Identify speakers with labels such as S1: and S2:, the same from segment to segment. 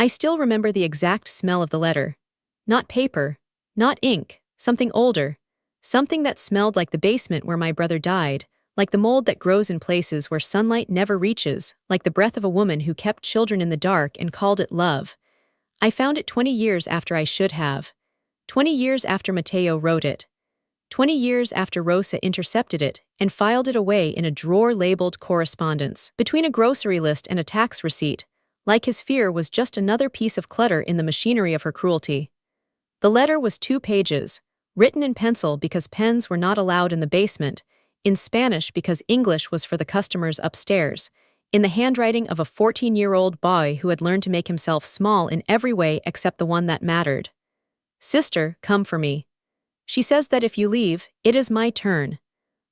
S1: I still remember the exact smell of the letter. Not paper, not ink, something older. Something that smelled like the basement where my brother died, like the mold that grows in places where sunlight never reaches, like the breath of a woman who kept children in the dark and called it love. I found it 20 years after I should have. 20 years after Mateo wrote it. 20 years after Rosa intercepted it and filed it away in a drawer labeled correspondence. Between a grocery list and a tax receipt, like his fear was just another piece of clutter in the machinery of her cruelty. The letter was 2 pages, written in pencil because pens were not allowed in the basement, in Spanish because English was for the customers upstairs, in the handwriting of a 14-year-old boy who had learned to make himself small in every way except the one that mattered. Sister, come for me. She says that if you leave, it is my turn.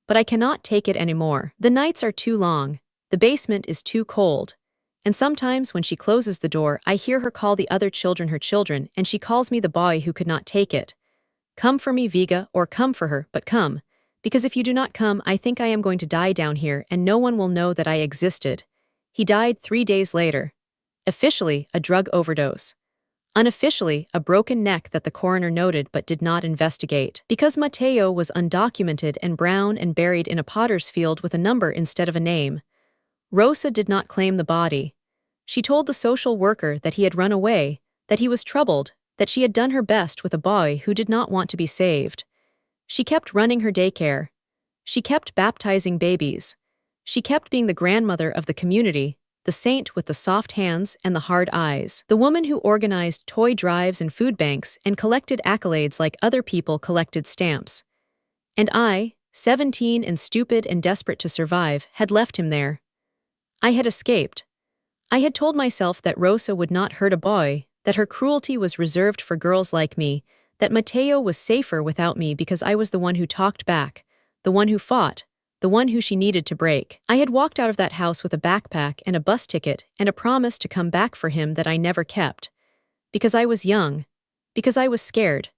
S1: But I cannot take it anymore. The nights are too long, the basement is too cold. And sometimes when she closes the door, I hear her call the other children her children, and she calls me the boy who could not take it. Come for me, Viga, or come for her, but come. Because if you do not come, I think I am going to die down here and no one will know that I existed. He died 3 days later. Officially, a drug overdose. Unofficially, a broken neck that the coroner noted but did not investigate. Because Mateo was undocumented and brown and buried in a potter's field with a number instead of a name. Rosa did not claim the body. She told the social worker that he had run away, that he was troubled, that she had done her best with a boy who did not want to be saved. She kept running her daycare. She kept baptizing babies. She kept being the grandmother of the community, the saint with the soft hands and the hard eyes, the woman who organized toy drives and food banks and collected accolades like other people collected stamps. And I, 17 and stupid and desperate to survive, had left him there. I had escaped. I had told myself that Rosa would not hurt a boy, that her cruelty was reserved for girls like me, that Mateo was safer without me because I was the one who talked back, the one who fought, the one who she needed to break. I had walked out of that house with a backpack and a bus ticket and a promise to come back for him that I never kept. Because I was young. Because I was scared.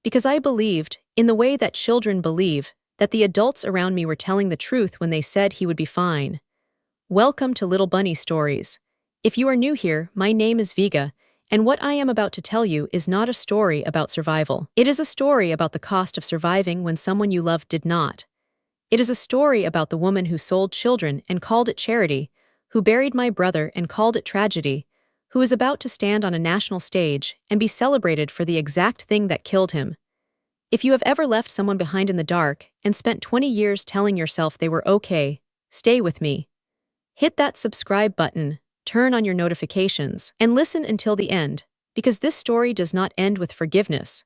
S1: Because I believed, in the way that children believe, that the adults around me were telling the truth when they said he would be fine. Welcome to Little Bunny Stories. If you are new here, my name is Viga, and what I am about to tell you is not a story about survival. It is a story about the cost of surviving when someone you loved did not. It is a story about the woman who sold children and called it charity, who buried my brother and called it tragedy, who is about to stand on a national stage and be celebrated for the exact thing that killed him. If you have ever left someone behind in the dark and spent 20 years telling yourself they were okay, stay with me. Hit that subscribe button, turn on your notifications, and listen until the end, because this story does not end with forgiveness.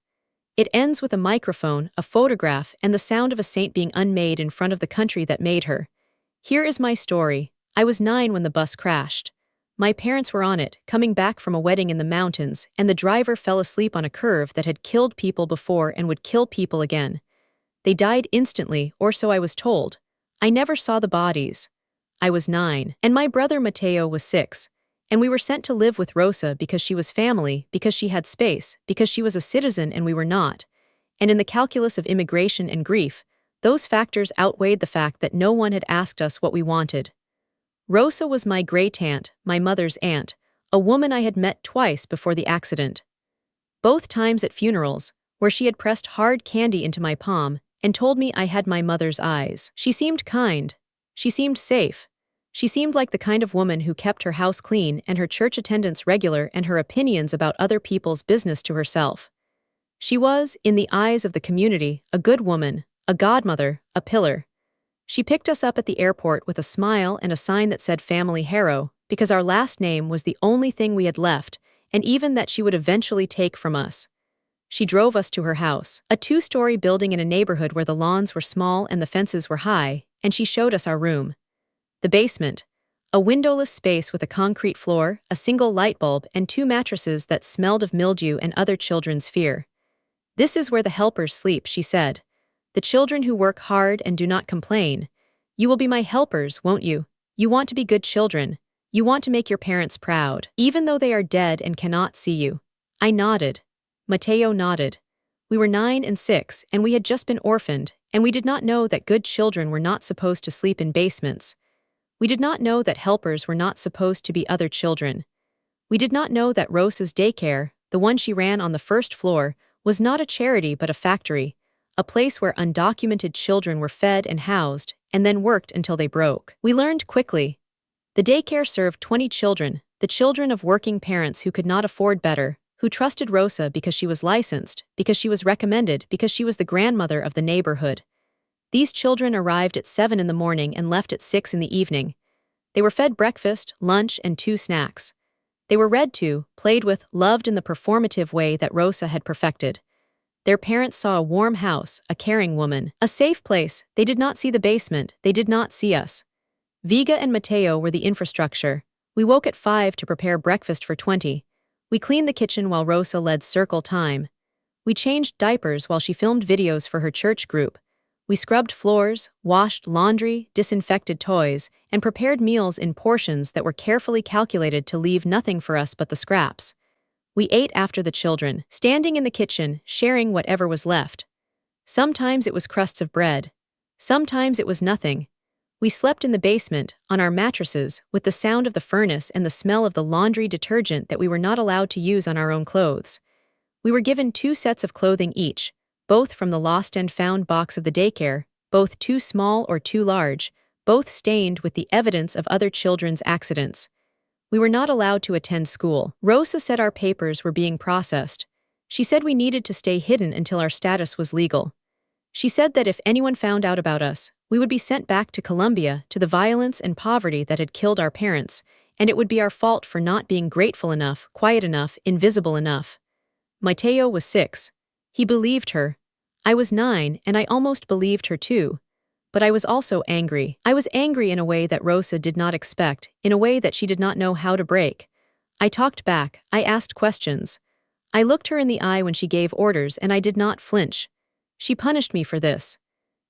S1: It ends with a microphone, a photograph, and the sound of a saint being unmade in front of the country that made her. Here is my story. I was 9 when the bus crashed. My parents were on it, coming back from a wedding in the mountains, and the driver fell asleep on a curve that had killed people before and would kill people again. They died instantly, or so I was told. I never saw the bodies. I was 9, and my brother Mateo was 6, and we were sent to live with Rosa because she was family, because she had space, because she was a citizen and we were not. And in the calculus of immigration and grief, those factors outweighed the fact that no one had asked us what we wanted. Rosa was my great-aunt, my mother's aunt, a woman I had met twice before the accident. Both times at funerals, where she had pressed hard candy into my palm and told me I had my mother's eyes. She seemed kind. She seemed safe. She seemed like the kind of woman who kept her house clean and her church attendance regular and her opinions about other people's business to herself. She was, in the eyes of the community, a good woman, a godmother, a pillar. She picked us up at the airport with a smile and a sign that said Family Harrow, because our last name was the only thing we had left, and even that she would eventually take from us. She drove us to her house, a 2-story building in a neighborhood where the lawns were small and the fences were high, and she showed us our room. The basement, a windowless space with a concrete floor, a single light bulb, and 2 mattresses that smelled of mildew and other children's fear. This is where the helpers sleep, she said. The children who work hard and do not complain. You will be my helpers, won't you? You want to be good children. You want to make your parents proud, even though they are dead and cannot see you. I nodded. Mateo nodded. We were 9 and 6, and we had just been orphaned, and we did not know that good children were not supposed to sleep in basements. We did not know that helpers were not supposed to be other children. We did not know that Rosa's daycare, the one she ran on the first floor, was not a charity but a factory, a place where undocumented children were fed and housed, and then worked until they broke. We learned quickly. The daycare served 20 children, the children of working parents who could not afford better, who trusted Rosa because she was licensed, because she was recommended, because she was the grandmother of the neighborhood. These children arrived at 7 in the morning and left at 6 in the evening. They were fed breakfast, lunch, and 2 snacks. They were read to, played with, loved in the performative way that Rosa had perfected. Their parents saw a warm house, a caring woman, a safe place. They did not see the basement, they did not see us. Viga and Mateo were the infrastructure. We woke at 5 to prepare breakfast for 20. We cleaned the kitchen while Rosa led circle time. We changed diapers while she filmed videos for her church group. We scrubbed floors, washed laundry, disinfected toys, and prepared meals in portions that were carefully calculated to leave nothing for us but the scraps. We ate after the children, standing in the kitchen, sharing whatever was left. Sometimes it was crusts of bread. Sometimes it was nothing. We slept in the basement, on our mattresses, with the sound of the furnace and the smell of the laundry detergent that we were not allowed to use on our own clothes. We were given 2 sets of clothing each, both from the lost and found box of the daycare, both too small or too large, both stained with the evidence of other children's accidents. We were not allowed to attend school. Rosa said our papers were being processed. She said we needed to stay hidden until our status was legal. She said that if anyone found out about us, we would be sent back to Colombia, to the violence and poverty that had killed our parents, and it would be our fault for not being grateful enough, quiet enough, invisible enough. Mateo was 6. He believed her. I was 9, and I almost believed her too. But I was also angry. I was angry in a way that Rosa did not expect, in a way that she did not know how to break. I talked back, I asked questions. I looked her in the eye when she gave orders and I did not flinch. She punished me for this.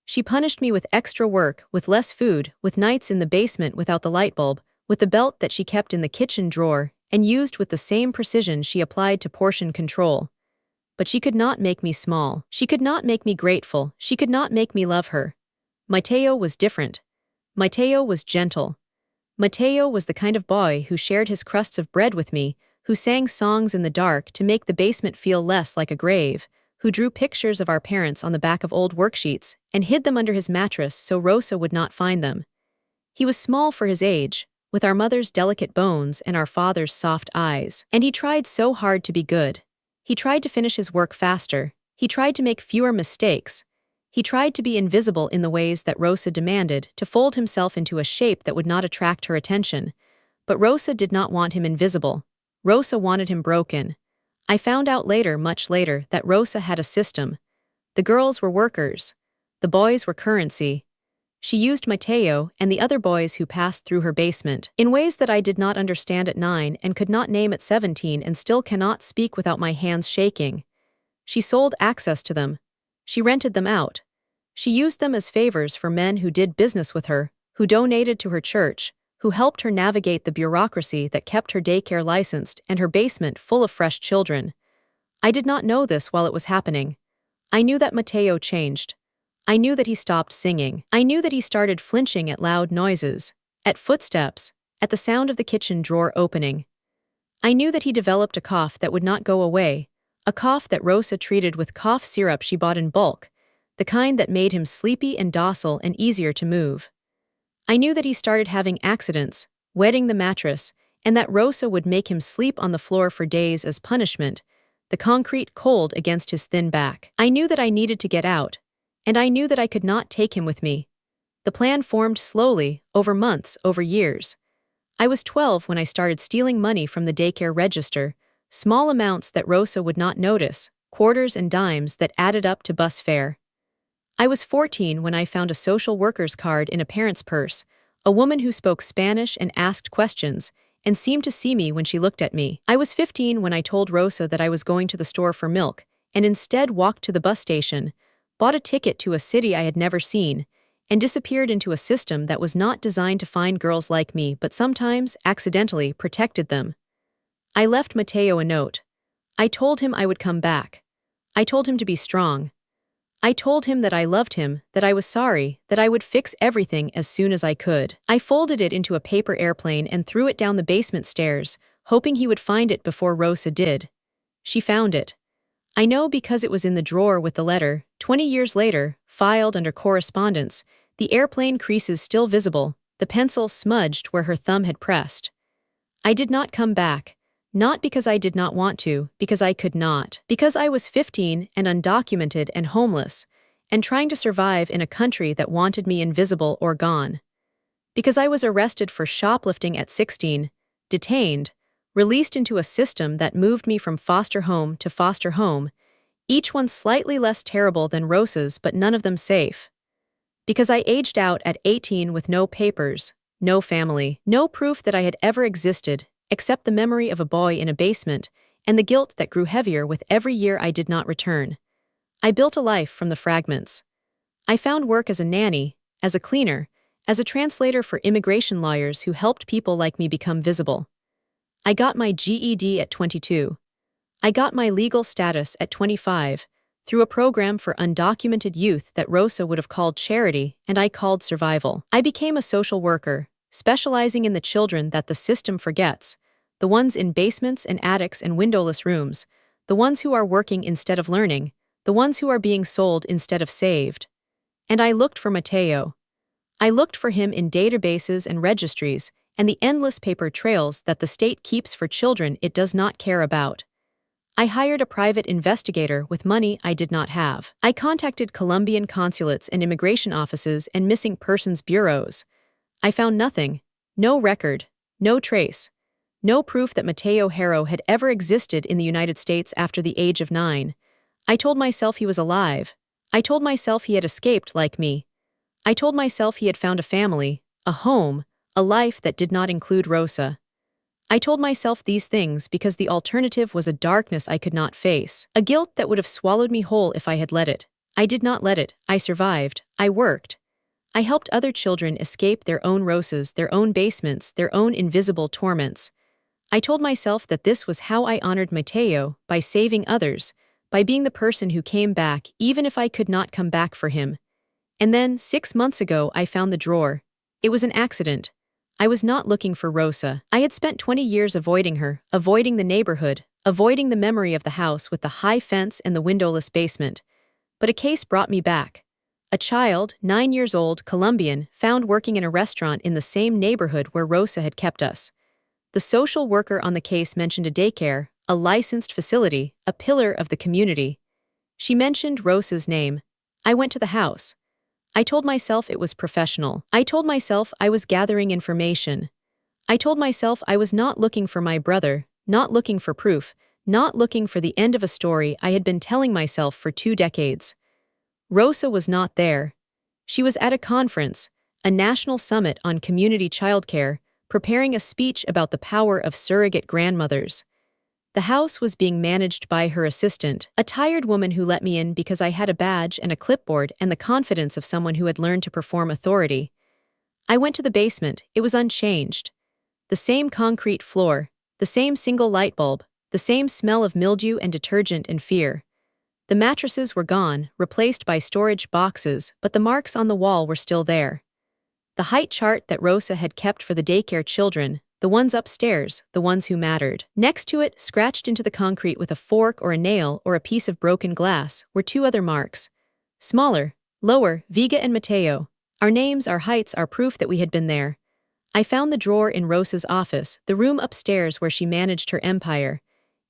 S1: She punished me with extra work, with less food, with nights in the basement without the light bulb, with the belt that she kept in the kitchen drawer, and used with the same precision she applied to portion control. But she could not make me small. She could not make me grateful. She could not make me love her. Mateo was different. Mateo was gentle. Mateo was the kind of boy who shared his crusts of bread with me, who sang songs in the dark to make the basement feel less like a grave, who drew pictures of our parents on the back of old worksheets and hid them under his mattress so Rosa would not find them. He was small for his age, with our mother's delicate bones and our father's soft eyes, and he tried so hard to be good. He tried to finish his work faster. He tried to make fewer mistakes. He tried to be invisible in the ways that Rosa demanded, to fold himself into a shape that would not attract her attention. But Rosa did not want him invisible. Rosa wanted him broken. I found out later, much later, that Rosa had a system. The girls were workers. The boys were currency. She used Mateo and the other boys who passed through her basement in ways that I did not understand at 9 and could not name at 17 and still cannot speak without my hands shaking. She sold access to them. She rented them out. She used them as favors for men who did business with her, who donated to her church, who helped her navigate the bureaucracy that kept her daycare licensed and her basement full of fresh children. I did not know this while it was happening. I knew that Mateo changed. I knew that he stopped singing. I knew that he started flinching at loud noises, at footsteps, at the sound of the kitchen drawer opening. I knew that he developed a cough that would not go away, a cough that Rosa treated with cough syrup she bought in bulk, the kind that made him sleepy and docile and easier to move. I knew that he started having accidents, wetting the mattress, and that Rosa would make him sleep on the floor for days as punishment, the concrete cold against his thin back. I knew that I needed to get out, and I knew that I could not take him with me. The plan formed slowly, over months, over years. I was 12 when I started stealing money from the daycare register, small amounts that Rosa would not notice, quarters and dimes that added up to bus fare. I was 14 when I found a social worker's card in a parent's purse, a woman who spoke Spanish and asked questions, and seemed to see me when she looked at me. I was 15 when I told Rosa that I was going to the store for milk, and instead walked to the bus station, bought a ticket to a city I had never seen, and disappeared into a system that was not designed to find girls like me but sometimes, accidentally, protected them. I left Mateo a note. I told him I would come back. I told him to be strong. I told him that I loved him, that I was sorry, that I would fix everything as soon as I could. I folded it into a paper airplane and threw it down the basement stairs, hoping he would find it before Rosa did. She found it. I know because it was in the drawer with the letter, 20 years later, filed under correspondence, the airplane creases still visible, the pencil smudged where her thumb had pressed. I did not come back, not because I did not want to, because I could not, because I was 15 and undocumented and homeless, and trying to survive in a country that wanted me invisible or gone. Because I was arrested for shoplifting at 16, detained, released into a system that moved me from foster home to foster home, each one slightly less terrible than Rosa's but none of them safe. Because I aged out at 18 with no papers, no family, no proof that I had ever existed, except the memory of a boy in a basement, and the guilt that grew heavier with every year I did not return. I built a life from the fragments. I found work as a nanny, as a cleaner, as a translator for immigration lawyers who helped people like me become visible. I got my GED at 22. I got my legal status at 25, through a program for undocumented youth that Rosa would have called charity and I called survival. I became a social worker, specializing in the children that the system forgets, the ones in basements and attics and windowless rooms, the ones who are working instead of learning, the ones who are being sold instead of saved. And I looked for Mateo. I looked for him in databases and registries and the endless paper trails that the state keeps for children it does not care about. I hired a private investigator with money I did not have. I contacted Colombian consulates and immigration offices and missing persons bureaus. I found nothing, no record, no trace, no proof that Mateo Harrow had ever existed in the United States after the age of 9. I told myself he was alive. I told myself he had escaped like me. I told myself he had found a family, a home, a life that did not include Rosa. I told myself these things because the alternative was a darkness I could not face, a guilt that would have swallowed me whole if I had let it. I did not let it. I survived. I worked. I helped other children escape their own Rosas, their own basements, their own invisible torments. I told myself that this was how I honored Mateo, by saving others, by being the person who came back even if I could not come back for him. And then, 6 months ago, I found the drawer. It was an accident. I was not looking for Rosa. I had spent 20 years avoiding her, avoiding the neighborhood, avoiding the memory of the house with the high fence and the windowless basement. But a case brought me back. A child, 9 years old, Colombian, found working in a restaurant in the same neighborhood where Rosa had kept us. The social worker on the case mentioned a daycare, a licensed facility, a pillar of the community. She mentioned Rosa's name. I went to the house. I told myself it was professional. I told myself I was gathering information. I told myself I was not looking for my brother, not looking for proof, not looking for the end of a story I had been telling myself for 2 decades. Rosa was not there. She was at a conference, a national summit on community childcare, preparing a speech about the power of surrogate grandmothers. The house was being managed by her assistant, a tired woman who let me in because I had a badge and a clipboard and the confidence of someone who had learned to perform authority. I went to the basement. It was unchanged. The same concrete floor, the same single light bulb, the same smell of mildew and detergent and fear. The mattresses were gone, replaced by storage boxes, but the marks on the wall were still there. The height chart that Rosa had kept for the daycare children, the ones upstairs, the ones who mattered. Next to it, scratched into the concrete with a fork or a nail or a piece of broken glass, were 2 other marks. Smaller, lower, Viga and Mateo. Our names, our heights, our proof that we had been there. I found the drawer in Rosa's office, the room upstairs where she managed her empire.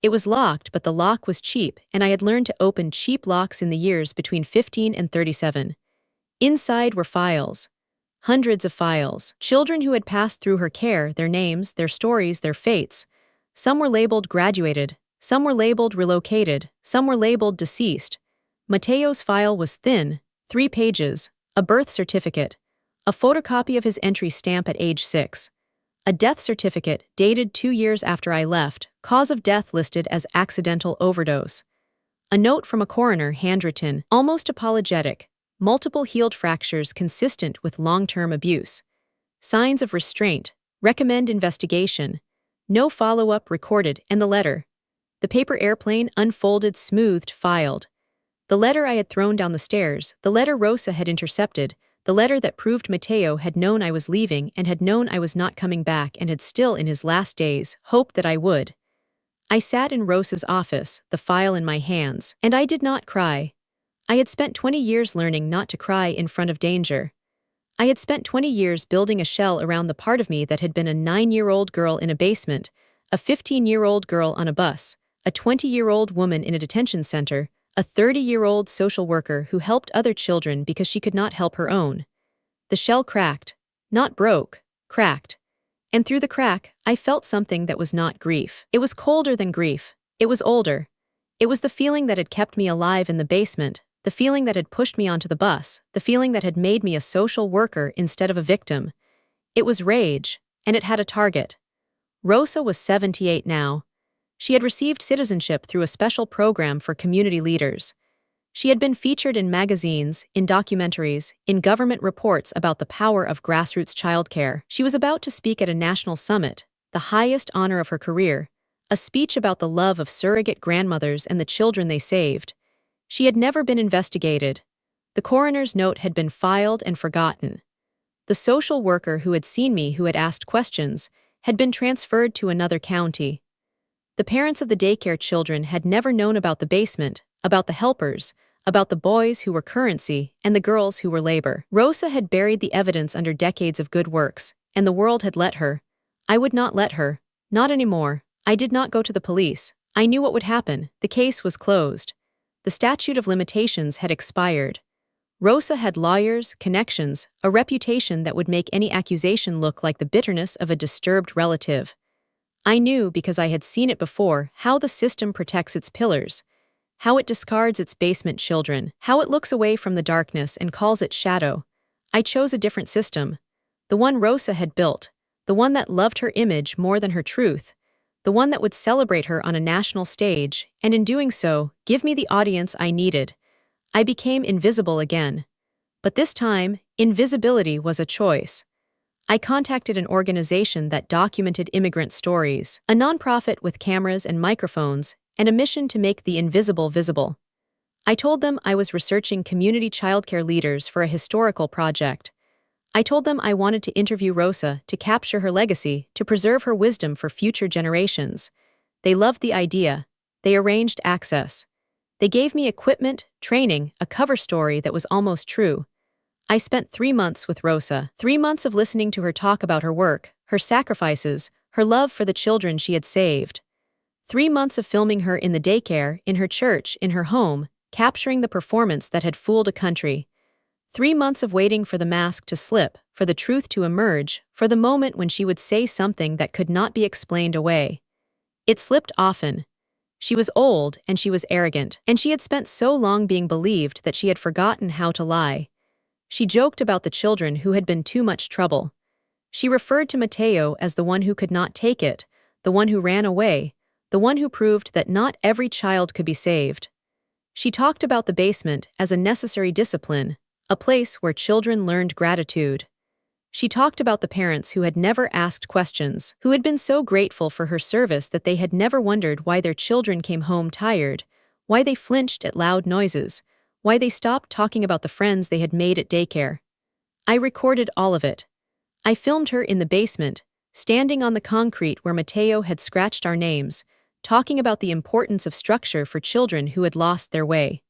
S1: It was locked, but the lock was cheap, and I had learned to open cheap locks in the years between 15 and 37. Inside were files. Hundreds of files. Children who had passed through her care, their names, their stories, their fates. Some were labeled graduated, some were labeled relocated, some were labeled deceased. Mateo's file was thin, 3 pages, a birth certificate, a photocopy of his entry stamp at age 6, a death certificate dated 2 years after I left, cause of death listed as accidental overdose. A note from a coroner handwritten, almost apologetic, multiple healed fractures consistent with long-term abuse. Signs of restraint, recommend investigation. No follow-up recorded, and the letter. The paper airplane unfolded, smoothed, filed. The letter I had thrown down the stairs, the letter Rosa had intercepted, The letter that proved Mateo had known I was leaving and had known I was not coming back and had still in his last days hoped that I would. I sat in Rosa's office, the file in my hands, and I did not cry. I had spent 20 years learning not to cry in front of danger. I had spent 20 years building a shell around the part of me that had been a 9-year-old girl in a basement, a 15-year-old girl on a bus, a 20-year-old woman in a detention center, a 30-year-old social worker who helped other children because she could not help her own. The shell cracked. Not broke, cracked. And through the crack, I felt something that was not grief. It was colder than grief. It was older. It was the feeling that had kept me alive in the basement, the feeling that had pushed me onto the bus, the feeling that had made me a social worker instead of a victim. It was rage, and it had a target. Rosa was 78 now. She had received citizenship through a special program for community leaders. She had been featured in magazines, in documentaries, in government reports about the power of grassroots childcare. She was about to speak at a national summit, the highest honor of her career, a speech about the love of surrogate grandmothers and the children they saved. She had never been investigated. The coroner's note had been filed and forgotten. The social worker who had seen me, who had asked questions, had been transferred to another county. The parents of the daycare children had never known about the basement, about the helpers, about the boys who were currency and the girls who were labor. Rosa had buried the evidence under decades of good works, and the world had let her. I would not let her. Not anymore. I did not go to the police. I knew what would happen. The case was closed. The statute of limitations had expired. Rosa had lawyers, connections, a reputation that would make any accusation look like the bitterness of a disturbed relative. I knew, because I had seen it before, how the system protects its pillars, how it discards its basement children, how it looks away from the darkness and calls it shadow. I chose a different system. The one Rosa had built, the one that loved her image more than her truth, the one that would celebrate her on a national stage, and in doing so, give me the audience I needed. I became invisible again. But this time, invisibility was a choice. I contacted an organization that documented immigrant stories, a nonprofit with cameras and microphones, and a mission to make the invisible visible. I told them I was researching community childcare leaders for a historical project. I told them I wanted to interview Rosa, to capture her legacy, to preserve her wisdom for future generations. They loved the idea. They arranged access. They gave me equipment, training, a cover story that was almost true. I spent 3 months with Rosa, 3 months of listening to her talk about her work, her sacrifices, her love for the children she had saved. 3 months of filming her in the daycare, in her church, in her home, capturing the performance that had fooled a country. 3 months of waiting for the mask to slip, for the truth to emerge, for the moment when she would say something that could not be explained away. It slipped often. She was old and she was arrogant, and she had spent so long being believed that she had forgotten how to lie. She joked about the children who had been too much trouble. She referred to Mateo as the one who could not take it, the one who ran away, the one who proved that not every child could be saved. She talked about the basement as a necessary discipline, a place where children learned gratitude. She talked about the parents who had never asked questions, who had been so grateful for her service that they had never wondered why their children came home tired, why they flinched at loud noises, why they stopped talking about the friends they had made at daycare. I recorded all of it. I filmed her in the basement, standing on the concrete where Mateo had scratched our names, talking about the importance of structure for children who had lost their way.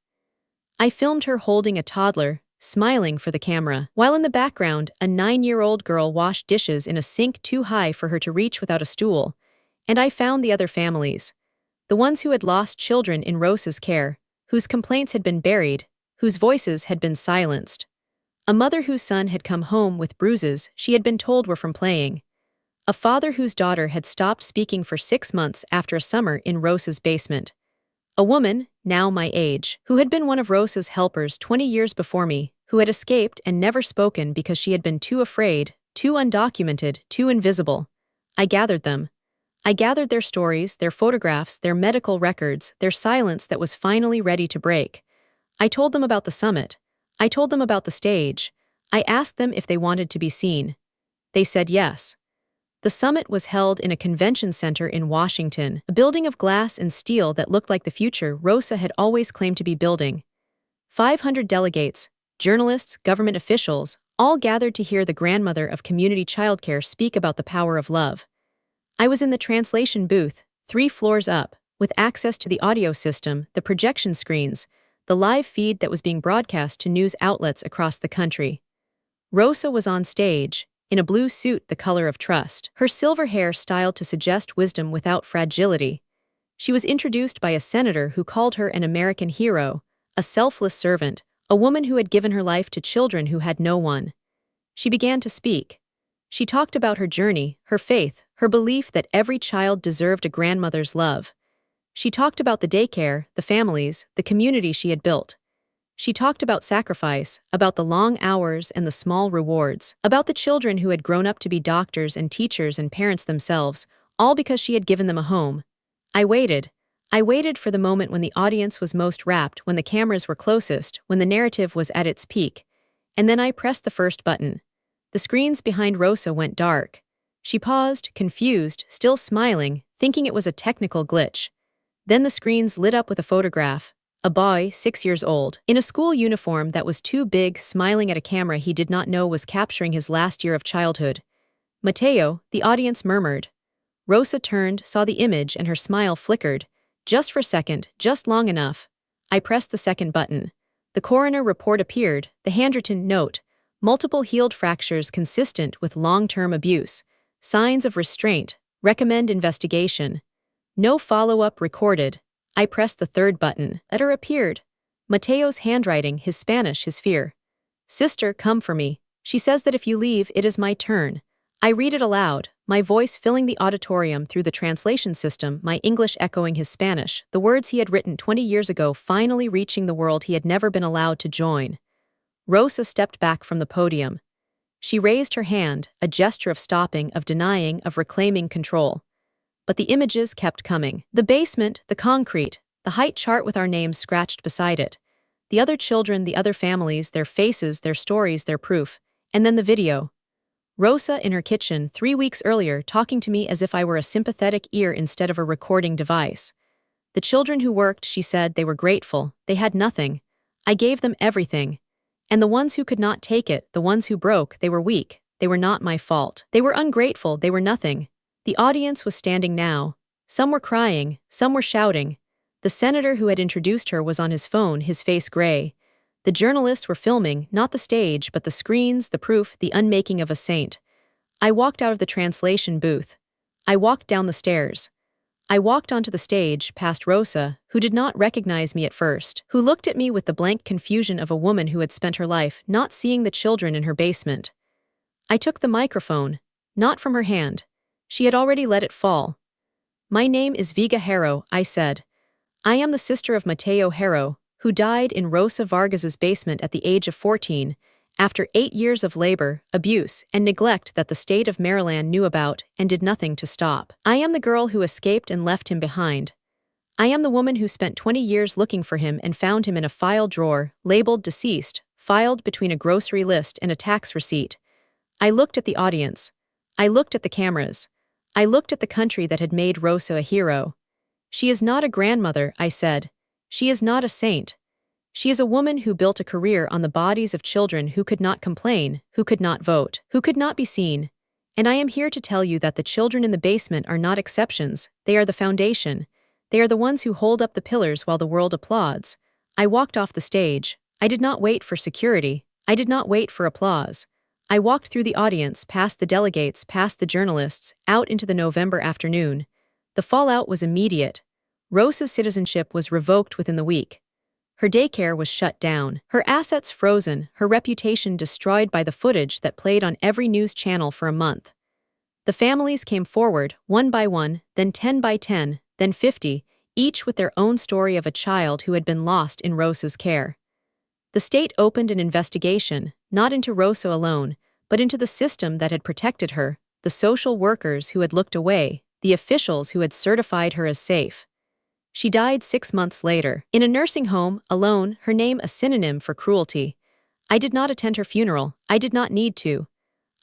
S1: I filmed her holding a toddler, smiling for the camera, while in the background, a 9-year-old girl washed dishes in a sink too high for her to reach without a stool. And I found the other families, the ones who had lost children in Rosa's care, whose complaints had been buried, whose voices had been silenced. A mother whose son had come home with bruises she had been told were from playing. A father whose daughter had stopped speaking for 6 months after a summer in Rosa's basement. A woman, now my age, who had been one of Rosa's helpers 20 years before me, who had escaped and never spoken because she had been too afraid, too undocumented, too invisible. I gathered them. I gathered their stories, their photographs, their medical records, their silence that was finally ready to break. I told them about the summit. I told them about the stage. I asked them if they wanted to be seen. They said yes. The summit was held in a convention center in Washington, a building of glass and steel that looked like the future Rosa had always claimed to be building. 500 delegates, journalists, government officials, all gathered to hear the grandmother of community childcare speak about the power of love. I was in the translation booth, 3 floors up, with access to the audio system, the projection screens, the live feed that was being broadcast to news outlets across the country. Rosa was on stage, in a blue suit the color of trust, her silver hair styled to suggest wisdom without fragility. She was introduced by a senator who called her an American hero, a selfless servant, a woman who had given her life to children who had no one. She began to speak. She talked about her journey, her faith, her belief that every child deserved a grandmother's love. She talked about the daycare, the families, the community she had built. She talked about sacrifice, about the long hours and the small rewards, about the children who had grown up to be doctors and teachers and parents themselves, all because she had given them a home. I waited. I waited for the moment when the audience was most rapt, when the cameras were closest, when the narrative was at its peak. And then I pressed the first button. The screens behind Rosa went dark. She paused, confused, still smiling, thinking it was a technical glitch. Then the screens lit up with a photograph. A boy, 6 years old, in a school uniform that was too big, smiling at a camera he did not know was capturing his last year of childhood. Mateo, the audience murmured. Rosa turned, saw the image, and her smile flickered. Just for a second, just long enough. I pressed the second button. The coroner report appeared, the handwritten note. Multiple healed fractures consistent with long-term abuse. Signs of restraint. Recommend investigation. No follow-up recorded. I pressed the third button. Letter appeared. Mateo's handwriting, his Spanish, his fear. Sister, come for me. She says that if you leave, it is my turn. I read it aloud, my voice filling the auditorium through the translation system, my English echoing his Spanish, the words he had written 20 years ago finally reaching the world he had never been allowed to join. Rosa stepped back from the podium. She raised her hand, a gesture of stopping, of denying, of reclaiming control. But the images kept coming. The basement, the concrete, the height chart with our names scratched beside it. The other children, the other families, their faces, their stories, their proof. And then the video. Rosa in her kitchen 3 weeks earlier talking to me as if I were a sympathetic ear instead of a recording device. The children who worked, she said, they were grateful. They had nothing. I gave them everything. And the ones who could not take it, the ones who broke, they were weak. They were not my fault. They were ungrateful. They were nothing. The audience was standing now. Some were crying, some were shouting. The senator who had introduced her was on his phone, his face gray. The journalists were filming, not the stage, but the screens, the proof, the unmaking of a saint. I walked out of the translation booth. I walked down the stairs. I walked onto the stage, past Rosa, who did not recognize me at first, who looked at me with the blank confusion of a woman who had spent her life not seeing the children in her basement. I took the microphone, not from her hand. She had already let it fall. My name is Viga Harrow, I said. I am the sister of Mateo Harrow, who died in Rosa Vargas's basement at the age of 14, after 8 years of labor, abuse, and neglect that the state of Maryland knew about and did nothing to stop. I am the girl who escaped and left him behind. I am the woman who spent 20 years looking for him and found him in a file drawer, labeled deceased, filed between a grocery list and a tax receipt. I looked at the audience. I looked at the cameras. I looked at the country that had made Rosa a hero. She is not a grandmother, I said. She is not a saint. She is a woman who built a career on the bodies of children who could not complain, who could not vote, who could not be seen. And I am here to tell you that the children in the basement are not exceptions, they are the foundation. They are the ones who hold up the pillars while the world applauds. I walked off the stage. I did not wait for security. I did not wait for applause. I walked through the audience, past the delegates, past the journalists, out into the November afternoon. The fallout was immediate. Rosa's citizenship was revoked within the week. Her daycare was shut down, her assets frozen, her reputation destroyed by the footage that played on every news channel for a month. The families came forward, one by one, then 10 by 10, then 50, each with their own story of a child who had been lost in Rosa's care. The state opened an investigation, not into Rosa alone, but into the system that had protected her, the social workers who had looked away, the officials who had certified her as safe. She died 6 months later, in a nursing home, alone, her name a synonym for cruelty. I did not attend her funeral. I did not need to.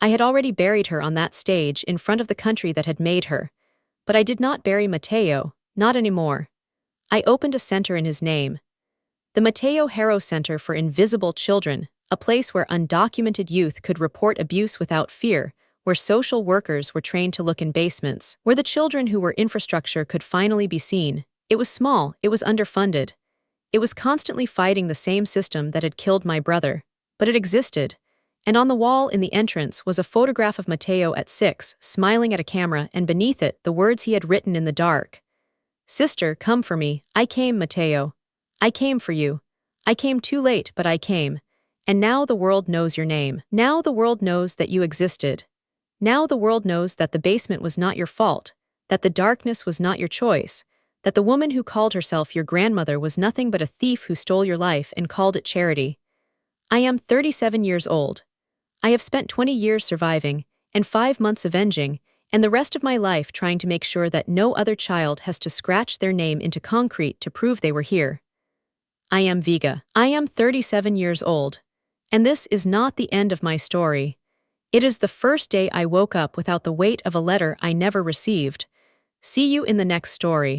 S1: I had already buried her on that stage in front of the country that had made her. But I did not bury Mateo, not anymore. I opened a center in his name. The Mateo Harrow Center for Invisible Children. a place where undocumented youth could report abuse without fear, where social workers were trained to look in basements, where the children who were infrastructure could finally be seen. It was small, it was underfunded. It was constantly fighting the same system that had killed my brother, but it existed. And on the wall in the entrance was a photograph of Mateo at 6, smiling at a camera, and beneath it the words he had written in the dark. "Sister, come for me. I came, Mateo. I came for you. I came too late, but I came. And now the world knows your name. Now the world knows that you existed. Now the world knows that the basement was not your fault, that the darkness was not your choice, that the woman who called herself your grandmother was nothing but a thief who stole your life and called it charity. I am 37 years old. I have spent 20 years surviving, and 5 months avenging, and the rest of my life trying to make sure that no other child has to scratch their name into concrete to prove they were here. I am Vega. I am 37 years old. And this is not the end of my story. It is the first day I woke up without the weight of a letter I never received. See you in the next story.